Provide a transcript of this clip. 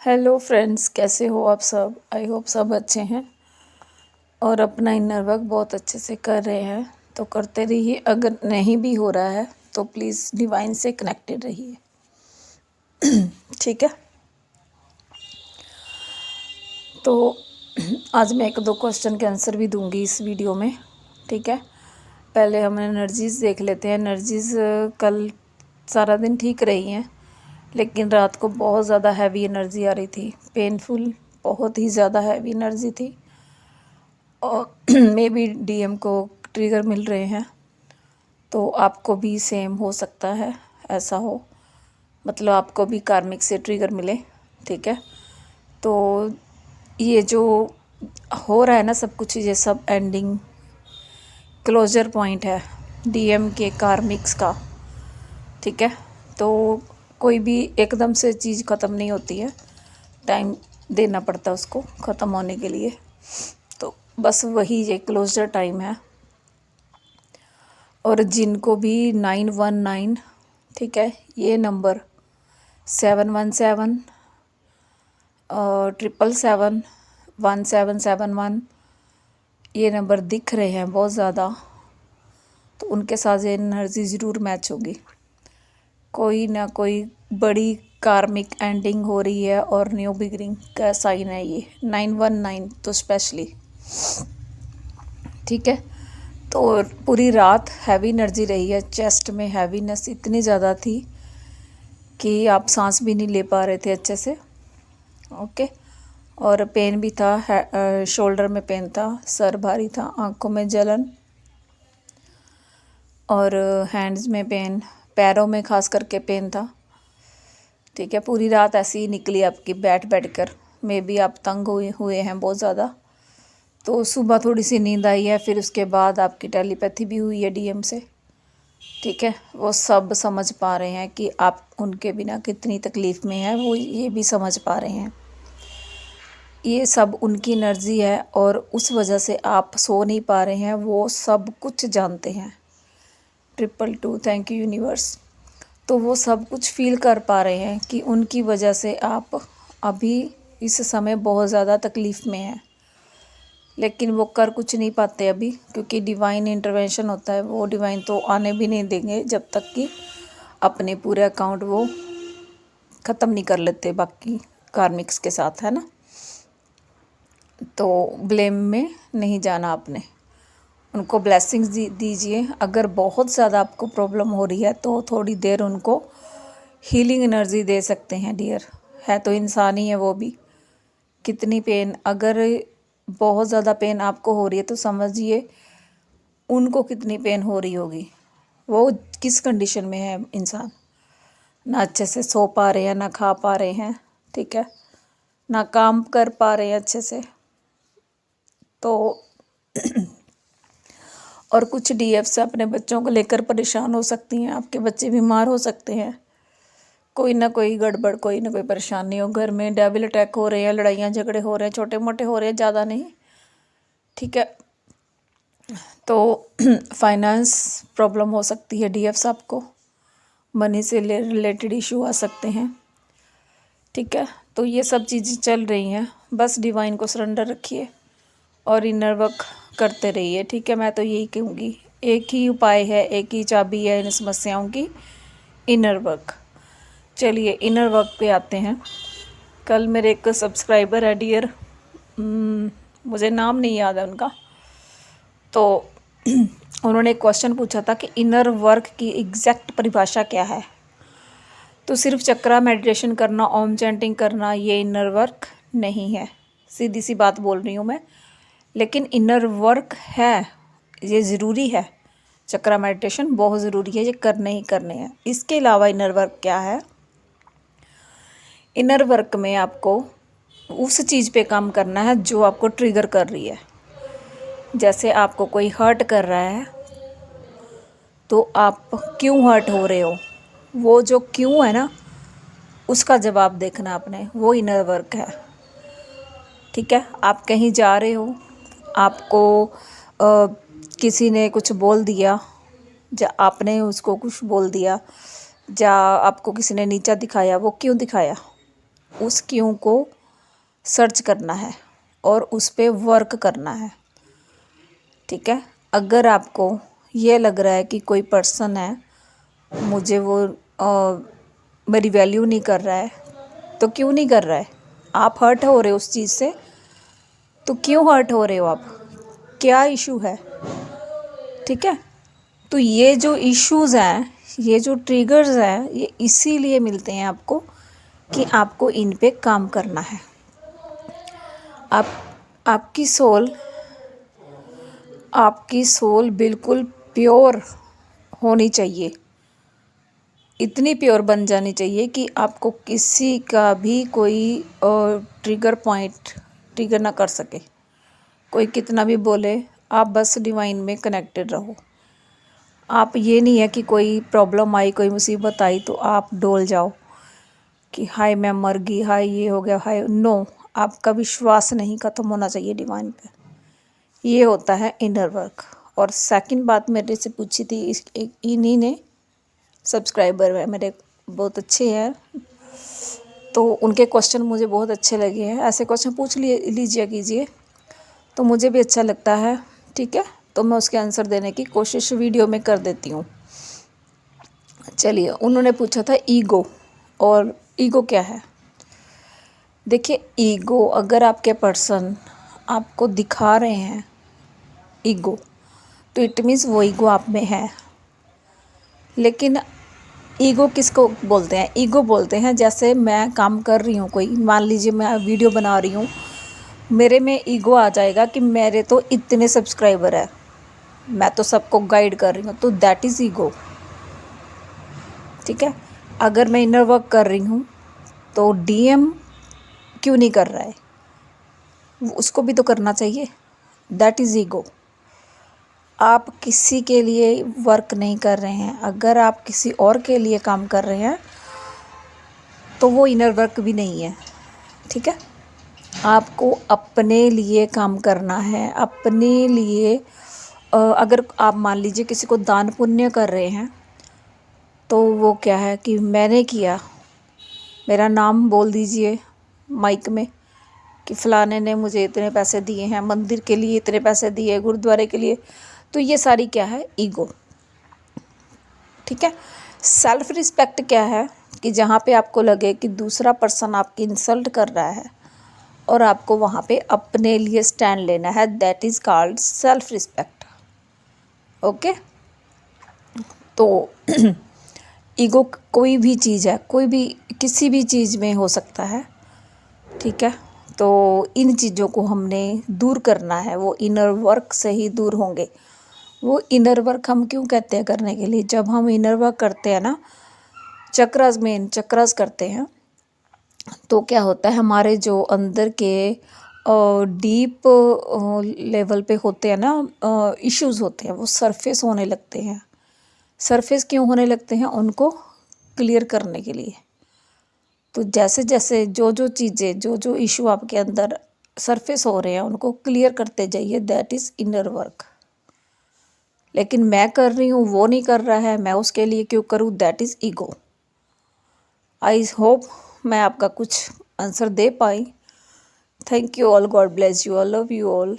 Hello friends, कैसे हो आप सब। आई होप सब अच्छे हैं और अपना इनर वर्क बहुत अच्छे से कर रहे हैं। तो करते रहिए। अगर नहीं भी हो रहा है तो प्लीज़ डिवाइन से कनेक्टेड रहिए। ठीक है। तो आज मैं एक दो क्वेश्चन के आंसर भी दूंगी इस वीडियो में। ठीक है। पहले हम एनर्जीज़ देख लेते हैं। एनर्जीज़ कल सारा दिन ठीक रही हैं, लेकिन रात को बहुत ज़्यादा हैवी एनर्जी आ रही थी, पेनफुल, बहुत ही ज़्यादा हैवी एनर्जी थी। और मे बी डीएम को ट्रिगर मिल रहे हैं, तो आपको भी सेम हो सकता है, ऐसा हो, मतलब आपको भी कार्मिक से ट्रिगर मिले। ठीक है। तो ये जो हो रहा है ना सब कुछ, ये सब एंडिंग क्लोजर पॉइंट है डीएम के कार्मिक्स का। ठीक है। तो कोई भी एकदम से चीज़ ख़त्म नहीं होती है, टाइम देना पड़ता है उसको ख़त्म होने के लिए। तो बस वही ये क्लोजर टाइम है। और जिनको भी 919, ठीक है, ये नंबर 717 777 1771 ये नंबर दिख रहे हैं बहुत ज़्यादा, तो उनके साथ ये एनर्जी ज़रूर मैच होगी। कोई ना कोई बड़ी कार्मिक एंडिंग हो रही है और न्यू बिगिनिंग का साइन है ये 919 तो स्पेशली। ठीक है। तो पूरी रात हैवी एनर्जी रही है। चेस्ट में हैवीनेस इतनी ज़्यादा थी कि आप सांस भी नहीं ले पा रहे थे अच्छे से। ओके। और पेन भी था, शोल्डर में पेन था, सर भारी था, आंखों में जलन और हैंड्स में पेन, पैरों में खास करके पेन था। ठीक है। पूरी रात ऐसी ही निकली आपकी, बैठ बैठ कर। मे बी आप तंग हुए हैं बहुत ज़्यादा। तो सुबह थोड़ी सी नींद आई है, फिर उसके बाद आपकी टेलीपैथी भी हुई है डीएम से। ठीक है। वो सब समझ पा रहे हैं कि आप उनके बिना कितनी तकलीफ़ में हैं, वो ये भी समझ पा रहे हैं। ये सब उनकी एनर्जी है और उस वजह से आप सो नहीं पा रहे हैं, वो सब कुछ जानते हैं। 222 थैंक यू यूनिवर्स। तो वो सब कुछ फील कर पा रहे हैं कि उनकी वजह से आप अभी इस समय बहुत ज़्यादा तकलीफ़ में हैं, लेकिन वो कर कुछ नहीं पाते अभी, क्योंकि डिवाइन इंटरवेंशन होता है। वो डिवाइन तो आने भी नहीं देंगे जब तक कि अपने पूरे अकाउंट वो ख़त्म नहीं कर लेते बाकी कार्मिक्स के साथ, है ना। तो ब्लेम में नहीं जाना आपने, उनको ब्लेसिंग्स दीजिए। अगर बहुत ज़्यादा आपको प्रॉब्लम हो रही है तो थोड़ी देर उनको हीलिंग एनर्जी दे सकते हैं डियर। है तो इंसान ही है वो भी। कितनी पेन, अगर बहुत ज़्यादा पेन आपको हो रही है तो समझिए उनको कितनी पेन हो रही होगी। वो किस कंडीशन में है इंसान, ना अच्छे से सो पा रहे हैं, ना खा पा रहे हैं, ठीक है, ना काम कर पा रहे हैं अच्छे से। तो और कुछ डीएफ्स अपने बच्चों को लेकर परेशान हो सकती हैं। आपके बच्चे बीमार हो सकते हैं, कोई ना कोई गड़बड़, कोई ना कोई परेशानी हो घर में। डेविल अटैक हो रहे हैं, लड़ाइयाँ झगड़े हो रहे हैं, छोटे मोटे हो रहे हैं, ज़्यादा नहीं। ठीक है। तो फाइनेंस प्रॉब्लम हो सकती है डीएफ्स, आपको मनी से रिलेटेड इशू आ सकते हैं। ठीक है। तो ये सब चीज़ें चल रही हैं। बस डिवाइन को सरेंडर रखिए और इनर वर्क करते रहिए। ठीक है। मैं तो यही कहूँगी, एक ही उपाय है, एक ही चाबी है इन समस्याओं की, इनर वर्क। चलिए इनर वर्क पे आते हैं। कल मेरे एक सब्सक्राइबर है डियर, मुझे नाम नहीं याद है उनका, तो उन्होंने एक क्वेश्चन पूछा था कि इनर वर्क की एग्जैक्ट परिभाषा क्या है। तो सिर्फ चक्रा मेडिटेशन करना, ओम चैंटिंग करना, ये इनर वर्क नहीं है। सीधी सी बात बोल रही हूँ मैं, लेकिन इनर वर्क है, ये ज़रूरी है। चक्रा मेडिटेशन बहुत ज़रूरी है, ये करने ही करने हैं। इसके अलावा इनर वर्क क्या है? इनर वर्क में आपको उस चीज़ पे काम करना है जो आपको ट्रिगर कर रही है। जैसे आपको कोई हर्ट कर रहा है तो आप क्यों हर्ट हो रहे हो, वो जो क्यों है ना, उसका जवाब देखना आपने, वो इनर वर्क है। ठीक है। आप कहीं जा रहे हो, आपको किसी ने कुछ बोल दिया, या आपने उसको कुछ बोल दिया, या आपको किसी ने नीचा दिखाया, वो क्यों दिखाया, उस क्यों को सर्च करना है और उस पे वर्क करना है। ठीक है, अगर आपको ये लग रहा है कि कोई पर्सन है, मुझे वो मेरी वैल्यू नहीं कर रहा है, तो क्यों नहीं कर रहा है? आप हर्ट हो रहे हो उस चीज़ से, तो क्यों हर्ट हो रहे हो आप? क्या इशू है? ठीक है, तो ये जो इश्यूज़ हैं, ये जो ट्रिगर्स हैं, ये इसीलिए मिलते हैं आपको कि आपको इन पे काम करना है। आपकी सोल बिल्कुल प्योर होनी चाहिए, इतनी प्योर बन जानी चाहिए कि आपको किसी का भी कोई ट्रिगर ना कर सके। कोई कितना भी बोले, आप बस डिवाइन में कनेक्टेड रहो। आप ये नहीं है कि कोई प्रॉब्लम आई, कोई मुसीबत आई तो आप डोल जाओ कि हाय मैं मर गई, हाय ये हो गया, हाय नो। आपका विश्वास नहीं ख़त्म होना चाहिए डिवाइन पे। ये होता है इनर वर्क। और सेकंड बात मेरे से पूछी थी इन्हीं ने, सब्सक्राइबर है मेरे, बहुत अच्छे हैं, तो उनके क्वेश्चन मुझे बहुत अच्छे लगे हैं। ऐसे क्वेश्चन पूछ लीजिए कीजिए, तो मुझे भी अच्छा लगता है। ठीक है, तो मैं उसके आंसर देने की कोशिश वीडियो में कर देती हूँ। चलिए, उन्होंने पूछा था ईगो, और ईगो क्या है? देखिए, ईगो अगर आपके पर्सन आपको दिखा रहे हैं ईगो, तो इट मीन्स वो ईगो आप में है। लेकिन ईगो किसको बोलते हैं? ईगो बोलते हैं जैसे मैं काम कर रही हूँ, कोई मान लीजिए मैं वीडियो बना रही हूँ, मेरे में ईगो आ जाएगा कि मेरे तो इतने सब्सक्राइबर है, मैं तो सबको गाइड कर रही हूँ, तो दैट इज़ ईगो। ठीक है, अगर मैं इनर वर्क कर रही हूँ तो डीएम क्यों नहीं कर रहा है, उसको भी तो करना चाहिए, दैट इज़ ईगो। आप किसी के लिए वर्क नहीं कर रहे हैं, अगर आप किसी और के लिए काम कर रहे हैं तो वो इनर वर्क भी नहीं है। ठीक है, आपको अपने लिए काम करना है, अपने लिए। अगर आप मान लीजिए किसी को दान पुण्य कर रहे हैं, तो वो क्या है कि मैंने किया, मेरा नाम बोल दीजिए माइक में कि फ़लाने ने मुझे इतने पैसे दिए हैं, मंदिर के लिए इतने पैसे दिए, गुरुद्वारे के लिए, तो ये सारी क्या है? ईगो। ठीक है, सेल्फ रिस्पेक्ट क्या है कि जहाँ पे आपको लगे कि दूसरा पर्सन आपकी इंसल्ट कर रहा है और आपको वहाँ पे अपने लिए स्टैंड लेना है, that is called self respect. Okay, तो ईगो कोई भी चीज़ है, कोई भी किसी भी चीज़ में हो सकता है। ठीक है, तो इन चीज़ों को हमने दूर करना है, वो इनर वर्क से ही दूर होंगे। वो इनर वर्क हम क्यों कहते हैं करने के लिए? जब हम इनर वर्क करते हैं ना, चक्रास करते हैं, तो क्या होता है, हमारे जो अंदर के डीप लेवल पे होते हैं ना इश्यूज़ होते हैं, वो सरफेस होने लगते हैं। सरफेस क्यों होने लगते हैं? उनको क्लियर करने के लिए। तो जैसे जैसे जो चीज़ें जो इशू आपके अंदर सरफेस हो रहे हैं, उनको क्लियर करते जाइए, दैट इज़ इनर वर्क। लेकिन मैं कर रही हूँ, वो नहीं कर रहा है, मैं उसके लिए क्यों करूँ, that is ego. I hope मैं आपका कुछ answer they pi. Thank you all, God bless you all, love you all.